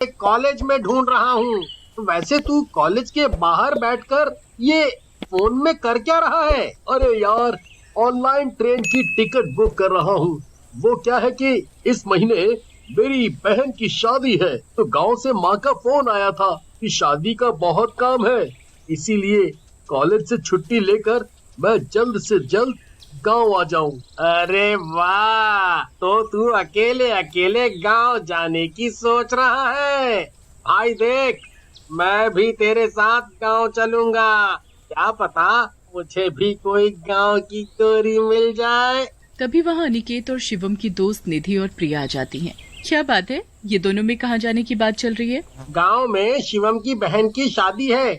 College में ढूंढ रहा हूँ। वैसे तू कॉलेज के बाहर बैठकर ये फोन में कर क्या रहा है? अरे यार, ऑनलाइन ट्रेन की टिकट बुक कर रहा हूँ। वो क्या है कि इस महीने मेरी बहन की शादी है, तो गांव से माँ का फोन आया था कि शादी का बहुत काम है। इसीलिए कॉलेज से छुट्टी लेकर मैं जल्द से जल्द गांव आ जाऊं। अरे वाह, तो तू अकेले अकेले गांव जाने की सोच रहा है? भाई देख, मैं भी तेरे साथ गांव चलूंगा। क्या पता मुझे भी कोई गांव की गोरी मिल जाए। तभी वहाँ अनिकेत और शिवम की दोस्त निधि और प्रिया आ जाती हैं। क्या बात है, ये दोनों में कहाँ जाने की बात चल रही है? गांव में शिवम की बहन की शादी है,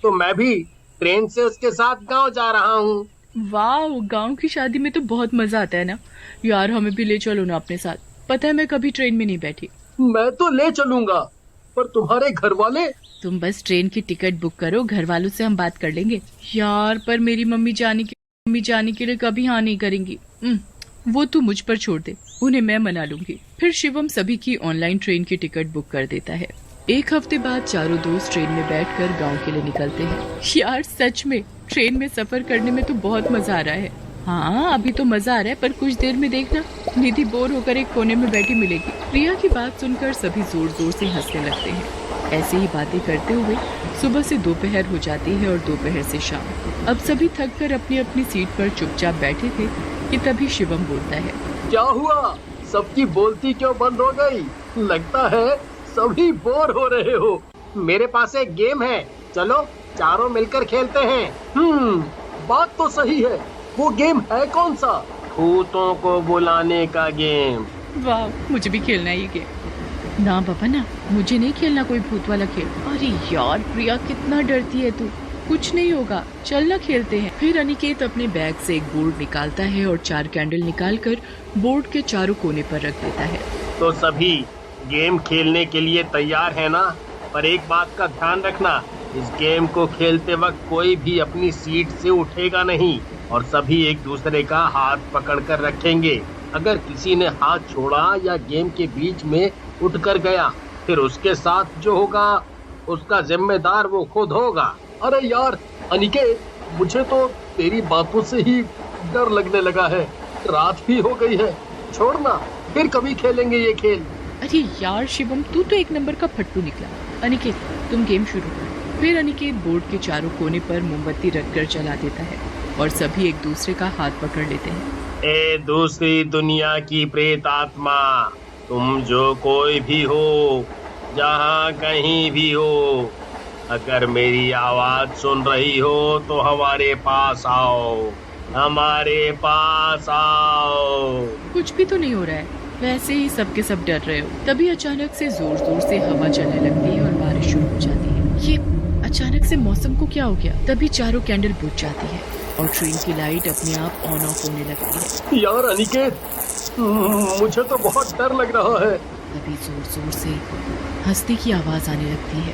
तो मैं भी ट्रेन से उसके साथ गांव जा रहा हूँ। वाह, गांव की शादी में तो बहुत मजा आता है ना यार। हमें भी ले चलो ना अपने साथ। पता है मैं कभी ट्रेन में नहीं बैठी। मैं तो ले चलूंगा, पर तुम्हारे घर वाले? तुम बस ट्रेन की टिकट बुक करो, घर वालों से हम बात कर लेंगे। यार पर मेरी मम्मी जाने के लिए कभी हाँ नहीं करेंगी। वो तू मुझ पर छोड़ दे, उन्हें मैं मना लूंगी। फिर शिवम सभी की ऑनलाइन ट्रेन की टिकट बुक कर देता है। एक हफ्ते बाद चारों दोस्त ट्रेन में बैठकर गांव के लिए निकलते हैं। यार सच में ट्रेन में सफर करने में तो बहुत मजा आ रहा है। हाँ अभी तो मजा आ रहा है, पर कुछ देर में देखना निधि बोर होकर एक कोने में बैठी मिलेगी। प्रिया की बात सुनकर सभी जोर जोर से हंसने लगते हैं। ऐसे ही बातें करते हुए सुबह से दोपहर हो जाती है और दोपहर से शाम। अब सभी थक कर अपनी अपनी सीट पर चुपचाप बैठे थे कि तभी शिवम बोलता है। क्या हुआ? सबकी बोलती क्यों बंद हो गई? लगता है सभी बोर हो रहे हो। मेरे पास एक गेम है, चलो चारों मिलकर खेलते हैं। बात तो सही है। वो गेम है कौन सा? भूतों को बुलाने का गेम। वाह, मुझे भी खेलना है ये गेम। ना बाबा ना, मुझे नहीं खेलना कोई भूत वाला खेल। अरे यार प्रिया, कितना डरती है तू। कुछ नहीं होगा, चल ना खेलते हैं। फिर अनिकेत अपने बैग से एक बोर्ड निकालता है और 4 कैंडल निकालकर बोर्ड के चारों कोने पर रख देता है। तो सभी गेम खेलने के लिए तैयार है ना? पर एक बात का ध्यान रखना, इस गेम को खेलते वक्त कोई भी अपनी सीट से उठेगा नहीं और सभी एक दूसरे का हाथ पकड़कर रखेंगे। अगर किसी ने हाथ छोड़ा या गेम के बीच में उठकर गया, फिर उसके साथ जो होगा उसका जिम्मेदार वो खुद होगा। अरे यार अनिकेत, मुझे तो तेरी बातों से ही डर लगने लगा है। रात भी हो गई है, छोड़ना, फिर कभी खेलेंगे ये खेल। अरे यार शिवम, तू तो एक नंबर का फट्टू निकला। अनिकेत तुम गेम शुरू कर। फिर अनिकेत बोर्ड के चारों कोने पर मोमबत्ती रखकर जला देता है और सभी एक दूसरे का हाथ पकड़ लेते हैं। ए दूसरी दुनिया की प्रेत आत्मा, तुम जो कोई भी हो, जहाँ कहीं भी हो, अगर मेरी आवाज सुन रही हो तो हमारे पास आओ, हमारे पास आओ। कुछ भी तो नहीं हो रहा है, वैसे ही सबके सब डर रहे हो। तभी अचानक से जोर जोर से हवा चलने लगती है और बारिश शुरू हो जाती है। ये अचानक से मौसम को क्या हो गया? तभी चारों कैंडल बुझ जाती है और ट्रेन की लाइट अपने आप ऑन ऑफ होने लगती है। यार अनिकेत, मुझे तो बहुत डर लग रहा है। तभी जोर जोर से हंसने की आवाज आने लगती है।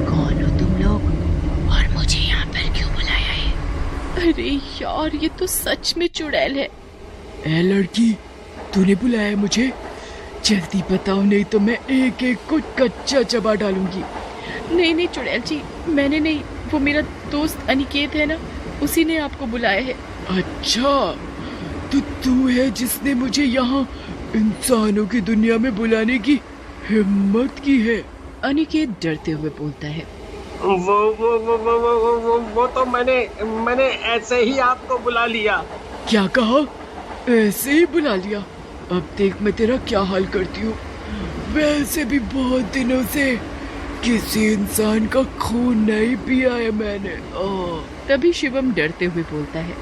कौन हो तुम लोग और मुझे यहाँ पर क्यों बुलाया है? अरे यार, ये तो सच में चुड़ैल है। ए लड़की, तूने बुलाया मुझे? जल्दी बताओ, नहीं तो मैं एक एक को कच्चा चबा डालूंगी। नहीं चुड़ैल जी, मैंने नहीं, वो मेरा दोस्त अनिकेत है ना, उसी ने आपको बुलाया है। अच्छा, तो तू है जिसने मुझे यहाँ इंसानों की दुनिया में बुलाने की हिम्मत की है? अनिकेत डरते हुए बोलता है। वो तो मैंने ऐसे ही आपको बुला लिया। क्या कहा? ऐसे ही बुला लिया? अब देख मैं तेरा क्या हाल करती हूँ। वैसे भी बहुत दिनों से किसी इंसान का खून नहीं पिया है मैंने। तभी शिवम डरते हुए बोलता है।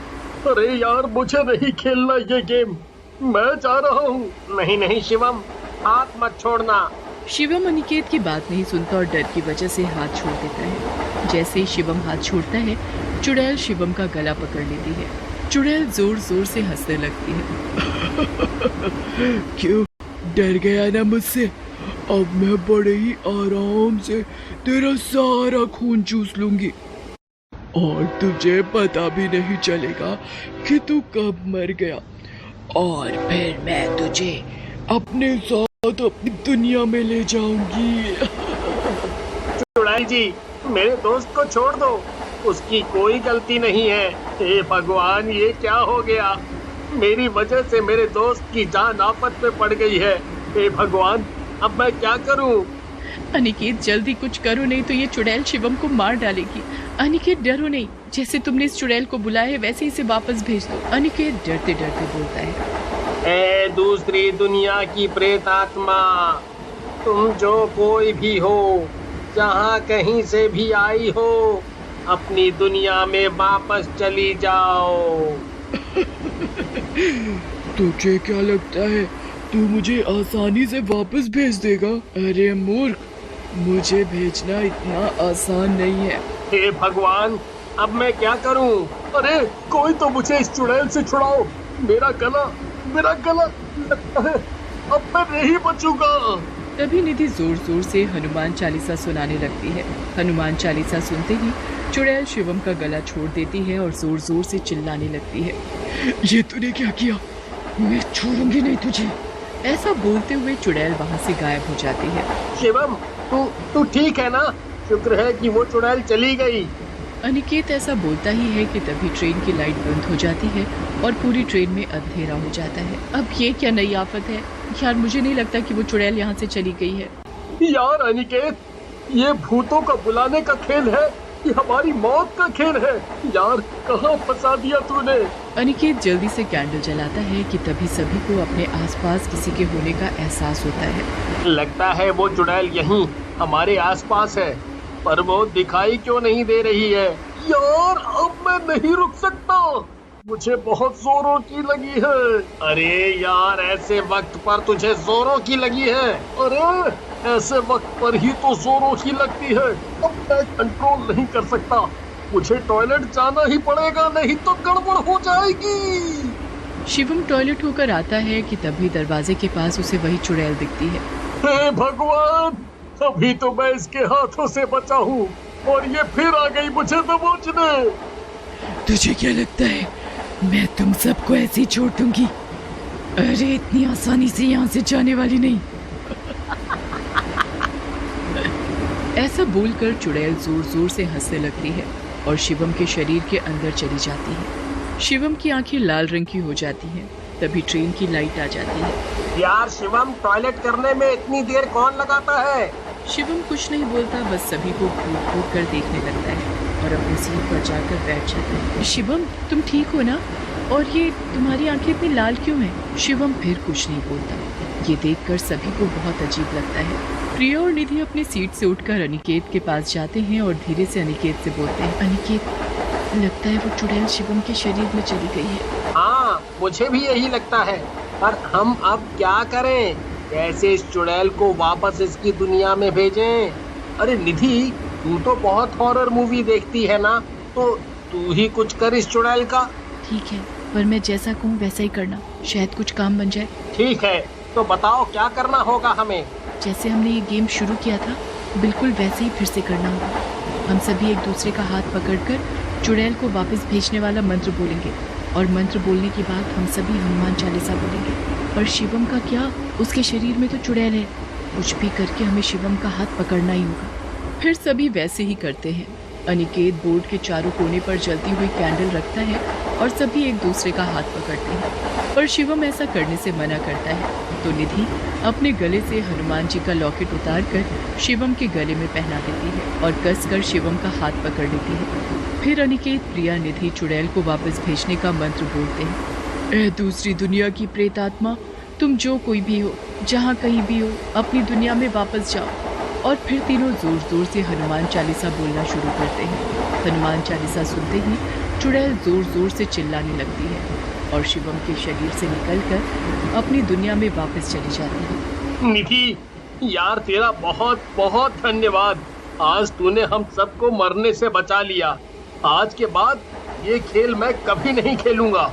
अरे यार, मुझे नहीं खेलना ये गेम, मैं जा रहा हूँ। नहीं शिवम, हाथ मत छोड़ना। शिवम अनिकेत की बात नहीं सुनता और डर की वजह से हाथ छोड़ देता है। जैसे ही शिवम हाथ छोड़ता है, चुड़ैल शिवम का गला पकड़ लेती है। चुड़ैल जोर जोर से हंसने लगती है। क्यों, डर गया ना मुझसे? अब मैं बड़े ही आराम से तेरा सारा खून चूस लूंगी और तुझे पता भी नहीं चलेगा कि तू कब मर गया। और फिर मैं तुझे अपने साथ अपनी दुनिया में ले जाऊंगी। चुड़ैल जी, मेरे दोस्त को छोड़ दो, उसकी कोई गलती नहीं है। हे भगवान, ये क्या हो गया? मेरी वजह से मेरे दोस्त की जान आफत में पड़ गई है। हे भगवान, अब मैं क्या करूं? अनिकेत जल्दी कुछ करो, नहीं तो ये चुड़ैल शिवम को मार डालेगी। अनिकेत डरो नहीं, जैसे तुमने इस चुड़ैल को बुलाया है वैसे इसे वापस भेज दो। अनिकेत डरते डरते बोलता है। ए दूसरी दुनिया की प्रेत आत्मा, तुम जो कोई भी हो, जहाँ कहीं से भी आई हो, अपनी दुनिया में वापस चली जाओ। तुझे क्या लगता है तू मुझे आसानी से वापस भेज देगा? अरे मूर्ख, मुझे भेजना इतना आसान नहीं है। हे भगवान, अब मैं क्या करूं? अरे कोई तो मुझे इस चुड़ैल से छुड़ाओ। मेरा गला लगता है अब मैं नहीं बचूंगा। तभी निधि जोर जोर से हनुमान चालीसा सुनाने लगती है। हनुमान चालीसा सुनते ही चुड़ैल शिवम का गला छोड़ देती है और जोर जोर से चिल्लाने लगती है। ये तूने क्या किया? मैं छोड़ूंगी नहीं तुझे। ऐसा बोलते हुए चुड़ैल वहाँ से गायब हो जाती है। शिवम, तू ठीक है ना? शुक्र है कि वो चुड़ैल चली गई। अनिकेत ऐसा बोलता ही है कि तभी ट्रेन की लाइट बंद हो जाती है और पूरी ट्रेन में अंधेरा हो जाता है। अब ये क्या नई आफत है यार, मुझे नहीं लगता कि वो चुड़ैल यहाँ से चली गई है। यार अनिकेत, ये भूतों का बुलाने का खेल है, ये हमारी मौत का खेल है। यार कहाँ फंसा दिया तूने? अनिकेत जल्दी से कैंडल जलाता है कि तभी सभी को अपने आसपास किसी के होने का एहसास होता है। लगता है वो चुड़ैल यहीं हमारे आसपास है, पर वो दिखाई क्यों नहीं दे रही है? यार अब मैं नहीं रुक सकता, मुझे बहुत जोरों की लगी है। अरे यार, ऐसे वक्त पर तुझे जोरों की लगी है? अरे ऐसे वक्त पर ही तो जोरों की लगती है। अब मैं कंट्रोल नहीं कर सकता, मुझे टॉयलेट जाना ही पड़ेगा, नहीं तो गड़बड़ हो जाएगी। शिवम टॉयलेट होकर आता है कि तभी दरवाजे के पास उसे वही चुड़ैल दिखती है। हे भगवान, अभी तो मैं इसके हाथों से बचा हूँ और ये फिर आ गई मुझे दबोचने। तुझे क्या लगता है मैं तुम सबको ऐसे ही छोड़ दूंगी? अरे इतनी आसानी से यहाँ से जाने वाली नहीं। ऐसा बोलकर चुड़ैल जोर जोर से हंसने लगती है और शिवम के शरीर के अंदर चली जाती है। शिवम की आंखें लाल रंग की हो जाती हैं। तभी ट्रेन की लाइट आ जाती है। यार शिवम, टॉयलेट करने में इतनी देर कौन लगाता है? शिवम कुछ नहीं बोलता, बस सभी को घूर घूर कर देखने लगता है और अपनी सीट पर जाकर बैठ जाता है। शिवम, तुम ठीक हो ना? और ये तुम्हारी आंखें इतनी लाल क्यों हैं? शिवम फिर कुछ नहीं बोलता। ये देखकर सभी को बहुत अजीब लगता है। प्रिया और निधि अपनी सीट से उठकर अनिकेत के पास जाते हैं और धीरे से अनिकेत से बोलते हैं। अनिकेत, लगता है वो चुड़ैल शिवम के शरीर में चली गई है। हाँ, मुझे भी यही लगता है, पर हम अब क्या करें? कैसे इस चुड़ैल को वापस इसकी दुनिया में भेजें? अरे निधि, तू तो बहुत हॉरर मूवी देखती है ना, तो तू ही कुछ कर इस चुड़ैल का। ठीक है, पर मैं जैसा कहूँ वैसा ही करना, शायद कुछ काम बन जाए। ठीक है, तो बताओ क्या करना होगा हमें? जैसे हमने ये गेम शुरू किया था, बिल्कुल वैसे ही फिर से करना होगा। हम सभी एक दूसरे का हाथ पकड़कर चुड़ैल को वापस भेजने वाला मंत्र बोलेंगे और मंत्र बोलने के बाद हम सभी हनुमान चालीसा बोलेंगे। पर शिवम का क्या? उसके शरीर में तो चुड़ैल है। कुछ भी करके हमें शिवम का हाथ पकड़ना ही होगा। फिर सभी वैसे ही करते हैं। अनिकेत बोर्ड के चारों कोने पर जलती हुई कैंडल रखता है और सभी एक दूसरे का हाथ पकड़ते हैं, पर शिवम ऐसा करने से मना करता है। तो निधि अपने गले से हनुमान जी का लॉकेट उतारकर शिवम के गले में पहना देती है और कसकर शिवम का हाथ पकड़ लेती है। फिर अनिकेत, प्रिया, निधि चुड़ैल को वापस भेजने का मंत्र बोलते हैं। ए दूसरी दुनिया की प्रेत आत्मा, तुम जो कोई भी हो, जहाँ कहीं भी हो, अपनी दुनिया में वापस जाओ। और फिर तीनों जोर जोर से हनुमान चालीसा बोलना शुरू करते हैं। हनुमान चालीसा सुनते ही चुड़ैल जोर जोर से चिल्लाने लगती है और शिवम के शरीर से निकलकर अपनी दुनिया में वापस चली जाती है। निधि, यार तेरा बहुत बहुत धन्यवाद। आज तूने हम सबको मरने से बचा लिया। आज के बाद ये खेल मैं कभी नहीं खेलूंगा।